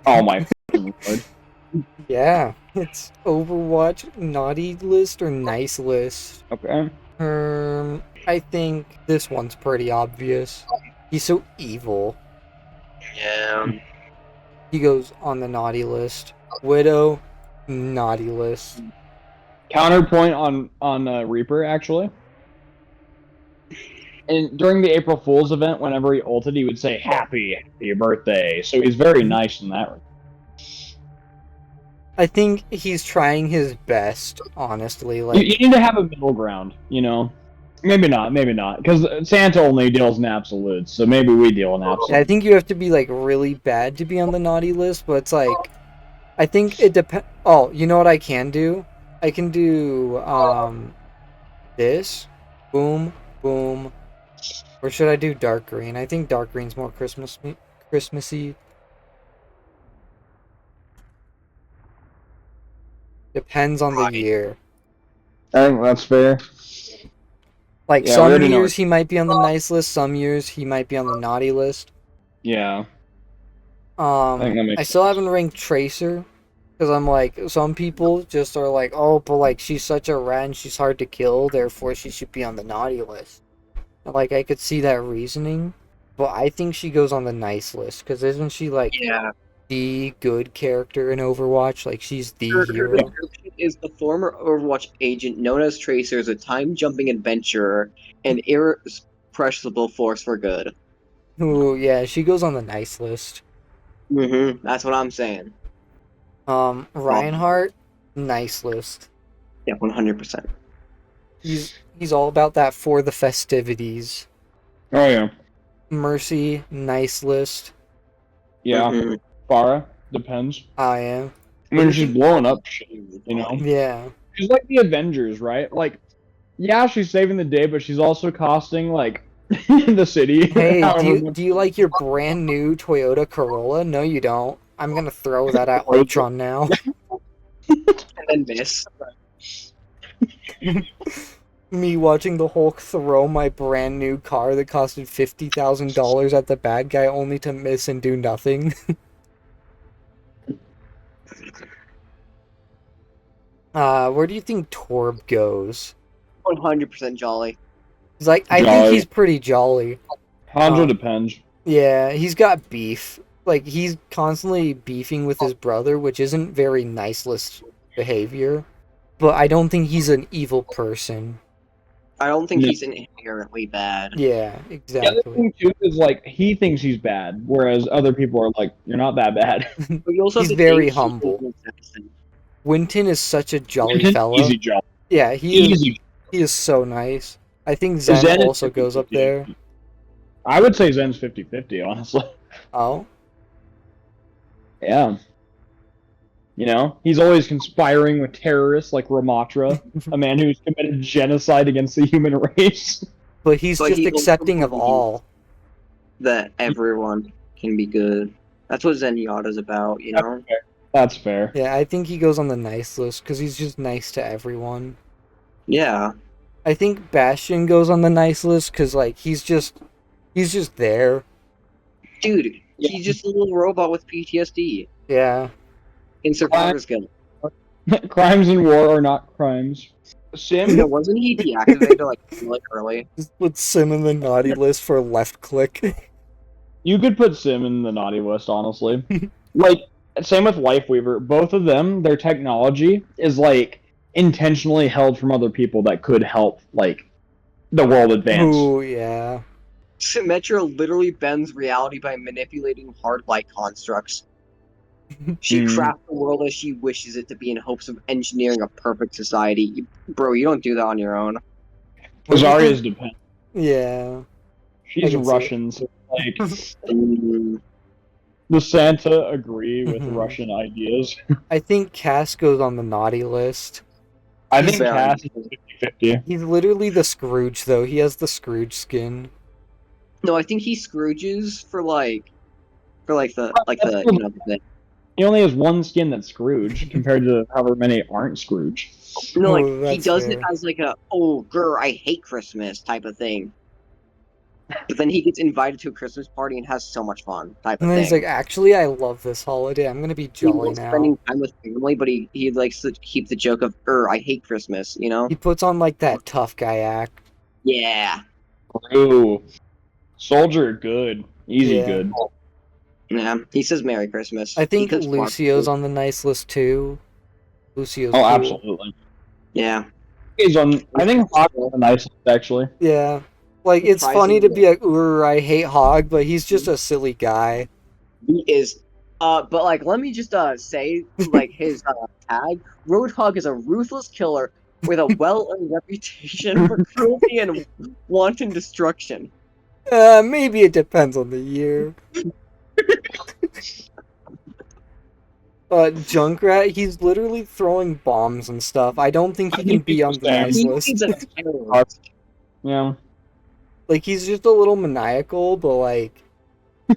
Oh my fucking lord. Yeah, it's Overwatch naughty list or nice list. Okay. I think this one's pretty obvious. He's so evil. Yeah. He goes on the naughty list. Widow, naughty list. Counterpoint on Reaper actually. And during the April Fool's event, whenever he ulted, he would say happy birthday. So he's very nice in that. I think he's trying his best, honestly. You Like, need to have a middle ground, you know. Maybe not, because Santa only deals in absolutes, so maybe we deal in I absolutes. think you have to be like really bad to be on the naughty list, but it's like I think it depends. Oh, you know what I can do? I can do this, boom, boom, or should I do dark green? I think dark green's more Christmassy. Depends on the Right. year. I think that's fair. Like Yeah, we some already know years it. he might be on the nice list, some years he might be on the naughty list. Yeah, I think that I makes still sense. haven't ranked Tracer because I'm like some people just are like, oh, but like she's such a rat and she's hard to kill, therefore she should be on the naughty list. Like I could see that reasoning, but I think she goes on the nice list because isn't she like Yeah. the good character in Overwatch? Like she's the Her hero. description is the former Overwatch agent known as Tracer is a time-jumping adventurer and irrepressible force for good. Ooh, yeah, she goes on the nice list. That's what I'm saying. Reinhardt, nice list. Yeah, 100%. He's all about that for the festivities. Oh yeah, Mercy, nice list. yeah. Farah depends. I am. I mean, she's blowing up shit, you know. Yeah. She's like the Avengers, right? Like, yeah, she's saving the day, but she's also costing like the city. Hey, however much. do you like your brand new Toyota Corolla? No, you don't. I'm gonna throw that at Ultron now. And then miss. Me watching the Hulk throw my brand new car that costed $50,000 at the bad guy only to miss and do nothing. Where do you think Torb goes? 100% jolly. He's like, I think Jolly. he's pretty jolly. Hanzo depends. Yeah, he's got beef. Like he's constantly beefing with his brother, which isn't very nice list behavior. But I don't think he's an evil person. I don't think No. he's inherently bad. Yeah, The other exactly. thing too is like he thinks he's bad, whereas other people are like, "You're not that bad." But you also have He's to very think humble. he's an assassin. Winton is such a jolly Easy fella. job. Yeah, Easy. he is so nice. I think Zen Zen is also goes up 50-50. there. I would say Zen's 50-50, honestly. Oh, Yeah. You know, he's always conspiring with terrorists like Ramatra, a man who's committed genocide against the human race. but he's But just he also accepting of believes all. that everyone can be good. That's what Zenyatta's about, you know? That's fair. Yeah, I think he goes on the nice list because he's just nice to everyone. Yeah. I think Bastion goes on the nice list because like he's just there. Dude, he's just a little robot with PTSD. Yeah. In Survivor's Guild. Crimes in war are not crimes. Sim? No, wasn't he deactivated like early? Just put Sim in the naughty list for left click. You could put Sim in the naughty list, honestly. Like, same with Lifeweaver. Both of them, their technology is like intentionally held from other people that could help like the world advance. Ooh, yeah. Symmetra literally bends reality by manipulating hard light constructs. She crafts the world as she wishes it to be in hopes of engineering a perfect society. Bro, you don't do that on your own. Zarya's depend. Yeah. She's I can see Russian, so like Mm, the Santa agree with Mhm. Russian ideas. I think Cass goes on the naughty list. I He's think very- Cass is 50-50. He's literally the Scrooge though. He has the Scrooge skin. No, I think he Scrooges for the you know the He only has one skin that's Scrooge compared to however many aren't Scrooge. no Oh, like he that's does it fair. as like a oh girl I hate Christmas type of thing. But then he gets invited to a Christmas party and has so much fun, type of And then he's thing. like, actually, I love this holiday. I'm gonna be He jolly loves now. spending time with family, but he likes to keep the joke of, I hate Christmas, you know? He puts on like that tough guy act. Yeah. Ooh, Soldier, good, easy, Yeah. good. Yeah. He says Merry Christmas. I think Because Lucio's on the nice list too. Lucio's Oh, cool. absolutely. Yeah. He's on. I think Hawk's on the nice list, actually. Yeah. Like, it's funny to be like, I hate Hog, but he's just a silly guy. He is. But like, let me just say, like, his tag: Roadhog is a ruthless killer with a well-earned reputation for cruelty and wanton destruction. Maybe it depends on the year. Junkrat, he's literally throwing bombs and stuff. I don't think he I can think be he's on the the same. nice He list. is a terrorist. Yeah. Like, he's just a little maniacal, but like, I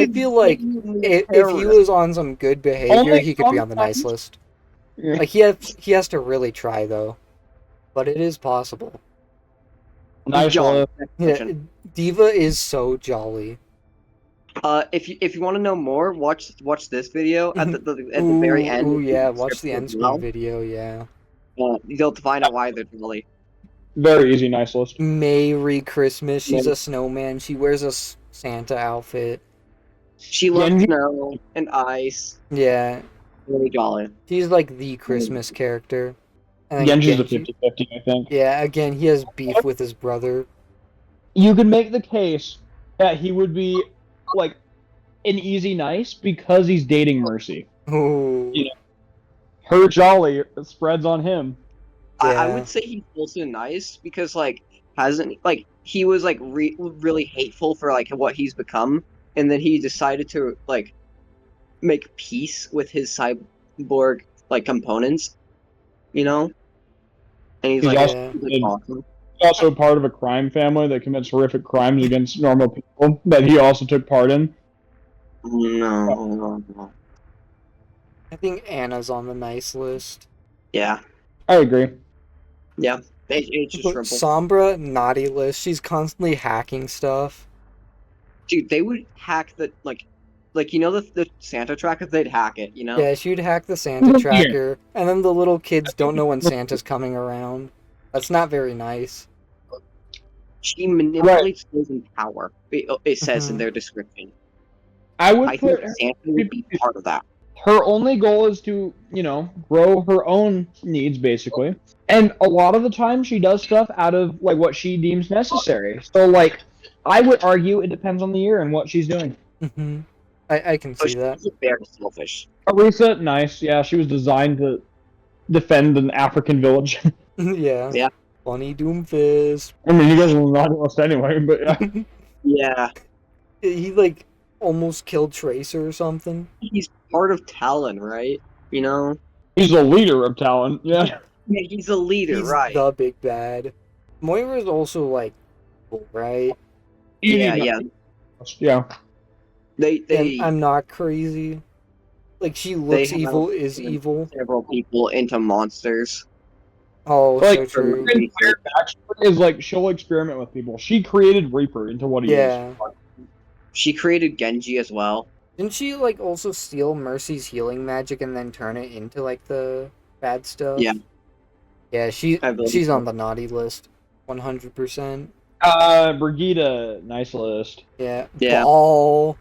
He's feel like genuinely a if he terrorist. was on some good behavior, Only he could be on the nice sometimes. list. Like, he has to really try though, but it is possible. Nice John, list. next Yeah, question. Diva is so jolly. If you want to know more, watch this video at the very end. Ooh, yeah, The watch the description end as screen well. video, yeah. You'll find out why they're jolly. Very easy, nice list. Merry Christmas, she's Yeah. a snowman, she wears a Santa outfit. She loves Genji- snow and ice. Yeah, Really jolly. she's like the Christmas character. And then Genji's a Genji, 50-50, I think. yeah, again, he has beef with his brother. You could make the case that he would be like an easy nice because he's dating Mercy. Ooh, Yeah. Her jolly spreads on him. I yeah. would say he's also nice because like hasn't like he was like really hateful for like what he's become, and then he decided to like make peace with his cyborg like components, you know. And he's He's like, also Yeah. he's, like awesome. also part of a crime family that commits horrific crimes against normal people that he also took part in. No. I think Anna's on the nice list. Yeah. I agree. Yeah. It's just But simple. Sombra, naughty list. She's constantly hacking stuff. Dude, they would hack the like you know the Santa tracker, they'd hack it, you know? Yeah, she'd hack the Santa tracker, and then the little kids don't know when Santa's coming around. That's not very nice. She manipulates those in power. It says in Mhm. their description. I would I think put Santa would be part of that. her only goal is to, grow her own needs, basically. And a lot of the time, she does stuff out of like what she deems necessary. So, like, I would argue it depends on the year and what she's doing. Mhm. I can But see that. she's very selfish. Arisa, nice. Yeah, she was designed to defend an African village. Yeah. Yeah. Funny Doomfist. I mean, you guys are not lost anyway, but yeah. Yeah. He like almost killed Tracer or something. He's part of Talon, right? You know? He's the leader of Talon. Yeah. Yeah, he's a leader, He's right? the big bad. Moira's also like cool, right? Yeah, yeah. Yeah. They And I'm not crazy. Like, she looks have evil, is turned evil. several people into monsters. Oh, Like, so true. her entire backstory is like she'll experiment with people. She created Reaper into what he is. Yeah. She created Genji as well. Didn't she like also steal Mercy's healing magic and then turn it into like the bad stuff? Yeah. Yeah, I believe she's so. on the naughty list. 100%. Brigida, nice list. Yeah. Yeah. Ball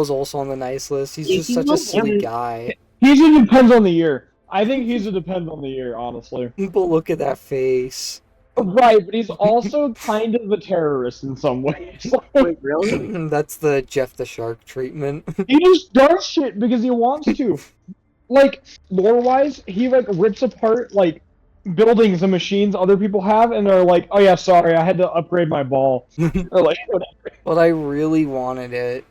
is also on the nice list. He's Yeah, just he's such a not silly him. guy. He's a depends on the year. I think he's a depends on the year, honestly. But look at that face. Right, but he's also kind of a terrorist in some ways. Wait, really? That's the Jeff the Shark treatment. He just does shit because he wants to. Like, lore-wise, he like rips apart like buildings and machines other people have, and they're like, "Oh yeah, sorry, I had to upgrade my ball." Or like, whatever. But I really wanted it.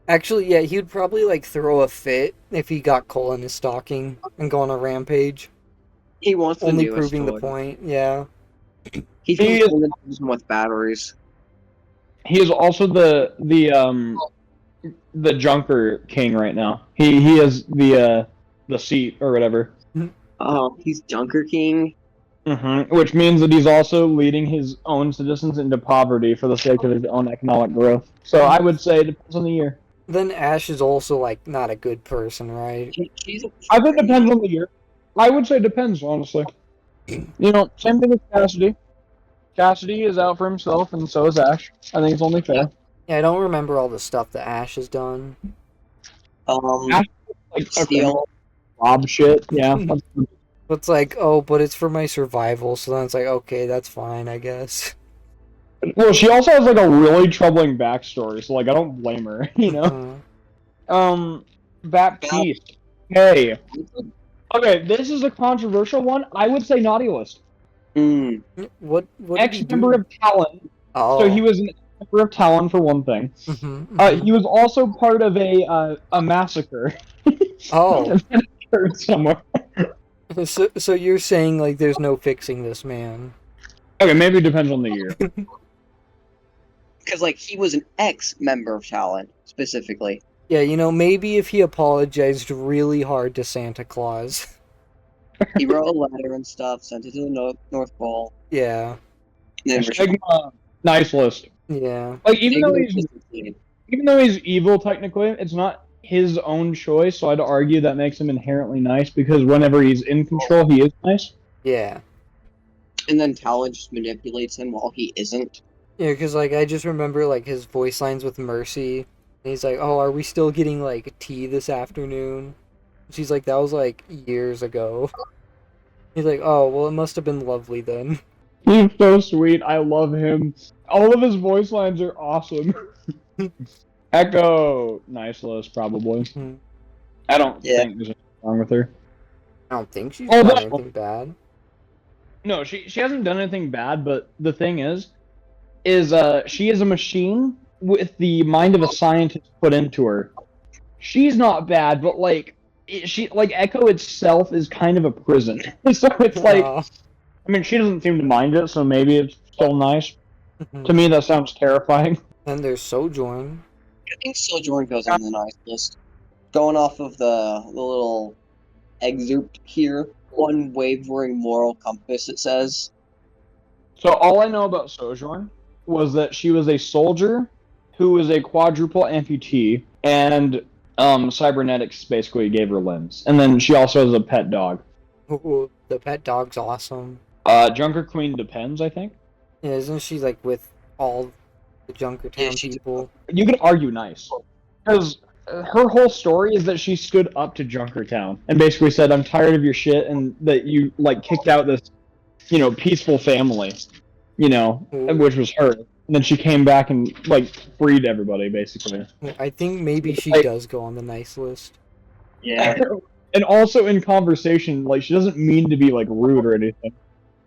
Actually, yeah, he would probably like throw a fit if he got Cole in his stocking and go on a rampage. He wants the Only newest proving the toy. point, yeah. He He thinks is- only use them with batteries. He is also the Junker King right now. He is the seat or whatever. Oh, he's Junker King. Which means that he's also leading his own citizens into poverty for the sake of his own economic growth. So I would say it depends on the year. Then Ash is also like not a good person, right? I think it depends on the year. I would say it depends, honestly. You know, same thing with Cassidy. Cassidy is out for himself, and so is Ash. I think it's only fair. Yeah, I don't remember all the stuff that Ash has done. Ash, like, Steal. rob shit. Yeah. It's like, oh, but it's for my survival, so then it's like, okay, that's fine, I guess. Well, she also has like a really troubling backstory, so like I don't blame her. You know. Baptiste. Hey. Okay, this is a controversial one. I would say naughty list. What did he Ex-member do? of Talon. Oh. So he was an ex-member of Talon for one thing. He was also part of a massacre. Oh. Somewhere. So you're saying like there's no fixing this man? Okay, maybe it depends on the year. Because like he was an ex-member of Talon specifically. Yeah, you know, maybe if he apologized really hard to Santa Claus. He wrote a letter and stuff, sent it to the North Pole. Yeah. Stigma, nice list. Yeah. Like even though he's evil technically, it's not his own choice. So I'd argue that makes him inherently nice because whenever he's in control, he is nice. Yeah. And then Talon just manipulates him while he isn't. Yeah, because like I just remember like his voice lines with Mercy. And he's like, "Oh, are we still getting like tea this afternoon?" She's like, "That was like years ago." He's like, "Oh, well, it must have been lovely then." He's so sweet. I love him. All of his voice lines are awesome. Echo, nice list, probably. I don't think there's anything wrong with her. I don't think she's done anything bad. No, she hasn't done anything bad, but the thing is she is a machine with the mind of a scientist put into her. She's not bad, but like Echo itself is kind of a prison. So it's like, I mean, she doesn't seem to mind it, so maybe it's still nice. To me, that sounds terrifying. Then there's Sojourn. I think Sojourn goes on the nice list. Going off of the little excerpt here, unwavering moral compass, it says. So all I know about Sojourn was that she was a soldier who was a quadruple amputee, and cybernetics basically gave her limbs. And then she also has a pet dog. Ooh, the pet dog's awesome. Junker Queen depends, I think. Yeah, isn't she like with all the Junkertown people? You could argue nice. Because her whole story is that she stood up to Junkertown and basically said, "I'm tired of your shit," and that you like kicked out this, peaceful family, which was her. And then she came back and like freed everybody, basically. I think maybe she does go on the nice list. Yeah. And also in conversation, like she doesn't mean to be like rude or anything.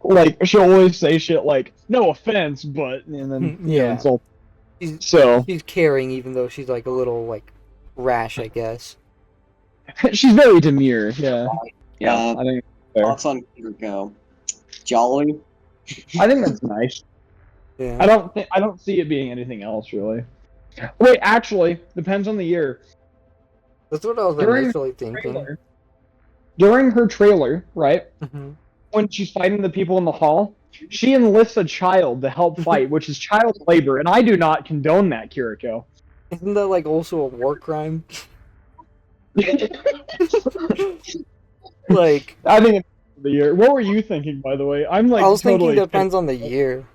Like she'll always say shit like, "No offense, but," and then insult. She's caring, even though she's like a little like rash, I guess. She's very demure. Yeah. I think. Thoughts on Kiriko? Jolly. I think that's nice. Yeah. I don't see it being anything else really. Wait, actually, depends on the year. That's what I was initially thinking. During her trailer, right? Mm-hmm. When she's fighting the people in the hall, she enlists a child to help fight, which is child labor, and I do not condone that, Kiriko. Isn't that like also a war crime? Like, I think it's the year. What were you thinking, by the way? I was thinking depends on the year.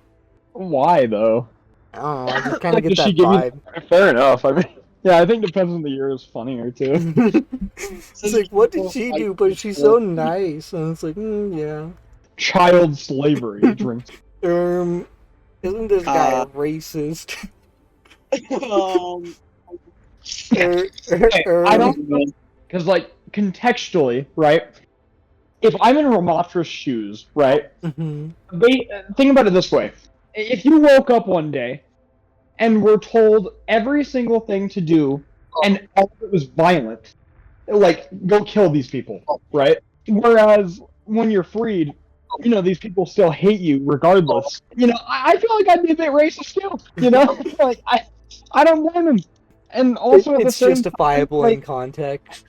Why though? I don't know. I just kind of get that vibe. Fair enough. I mean, yeah, I think depends on the year is funnier too. It's like, what did she do? But she's so nice, and it's like, yeah. Child slavery. Drinks. Isn't this guy racist? I don't, because like contextually, right? If I'm in Ramatra's shoes, right? Mm-hmm. Think about it this way: if you woke up one day and were told every single thing to do, and all of it was violent, like go kill these people, right? Whereas when you're freed, these people still hate you regardless. I feel like I'd be a bit racist too. Like I don't blame him. And also it's justifiable in context.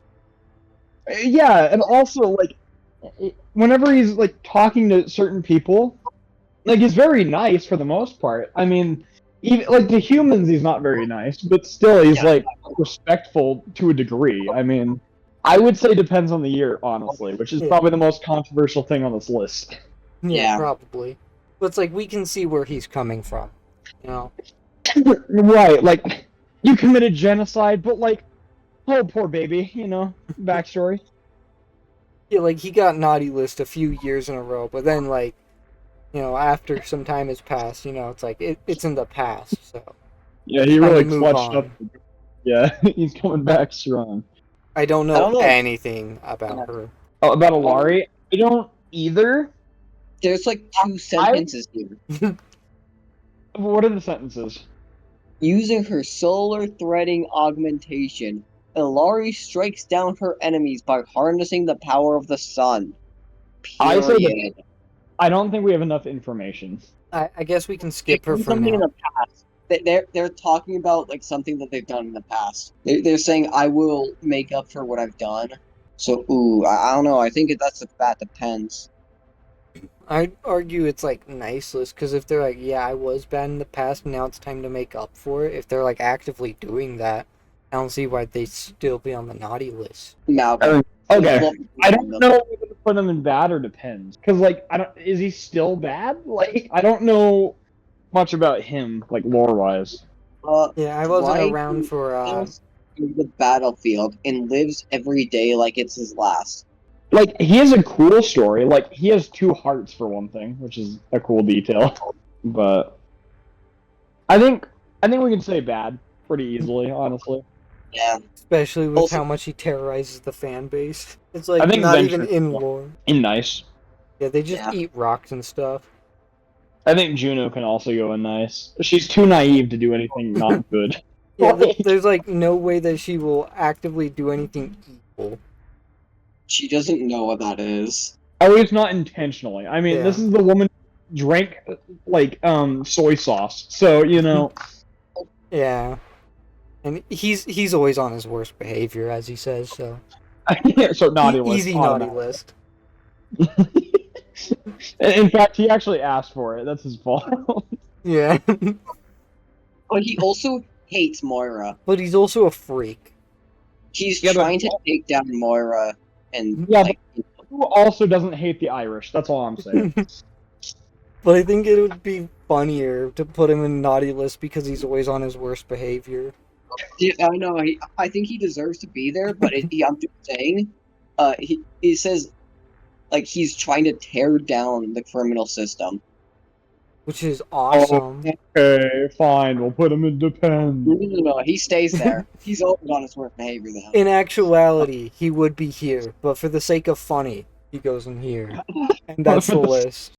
Yeah, and also like whenever he's like talking to certain people, like he's very nice for the most part. I mean, even like to humans, he's not very nice, but still, he's like respectful to a degree. I mean, I would say depends on the year, honestly, which is Yeah. probably the most controversial thing on this list. Yeah. Probably. But it's like we can see where he's coming from, you know. Right, like you committed genocide, but like, oh poor baby, you know, backstory. Yeah, like he got naughty list a few years in a row, but then like, you know, after some time has passed, you know, it's like it's in the past. So Yeah, he time really to move clutched on. up. Yeah, he's coming back strong. I don't know, I don't know. anything about her. Oh, about Alari, I don't either. There's like two sentences here. What are the sentences? Using her solar threading augmentation, Ilari strikes down her enemies by harnessing the power of the sun. I say that- Period. I don't think we have enough information. I guess we can skip her for Something in now. the past. They're talking about like something that they've done in the past. They're saying I will make up for what I've done. So I don't know. I think that depends. I'd argue it's like nice list because if they're like, yeah, I was bad in the past, and now it's time to make up for it. If they're like actively doing that, I don't see why they'd still be on the naughty list. Now, Okay, I don't know whether to put him in bad or depends. Cause like, I don't. Is he still bad? Like, I don't know much about him, like lore wise. Yeah, I wasn't Why around for. goes to the battlefield and lives every day like it's his last. Like, he has a cool story. Like, he has two hearts for one thing, which is a cool detail. But I think we can say bad pretty easily, honestly. Yeah. Especially with Also- how much he terrorizes the fan base. It's like I think not Venture- even in lore. In nice. Yeah, they just Yeah. eat rocks and stuff. I think Juno can also go in nice. She's too naive to do anything not good. Yeah, Like- there's like no way that she will actively do anything evil. She doesn't know what that is. At least not intentionally. I mean, Yeah. this is the woman who drank like soy sauce. So, you know, Yeah. And he's always on his worst behavior, as he says, so so naughty list. easy naughty automatic. list. In fact, he actually asked for it. That's his fault. Yeah. But he also hates Moira. But he's also a freak. He's Yeah, but- trying to take down Moira and Yeah, like Who also doesn't hate the Irish? That's all I'm saying. But I think it would be funnier to put him in naughty list because he's always on his worst behavior. yeah, I know. I think he deserves to be there, but I'm just saying. He says like he's trying to tear down the criminal system. Which is awesome. Okay, fine. We'll put him in depend. No, he stays there. He's always on his worst behavior though. In actuality, he would be here, but for the sake of funny, he goes in here. And that's the list.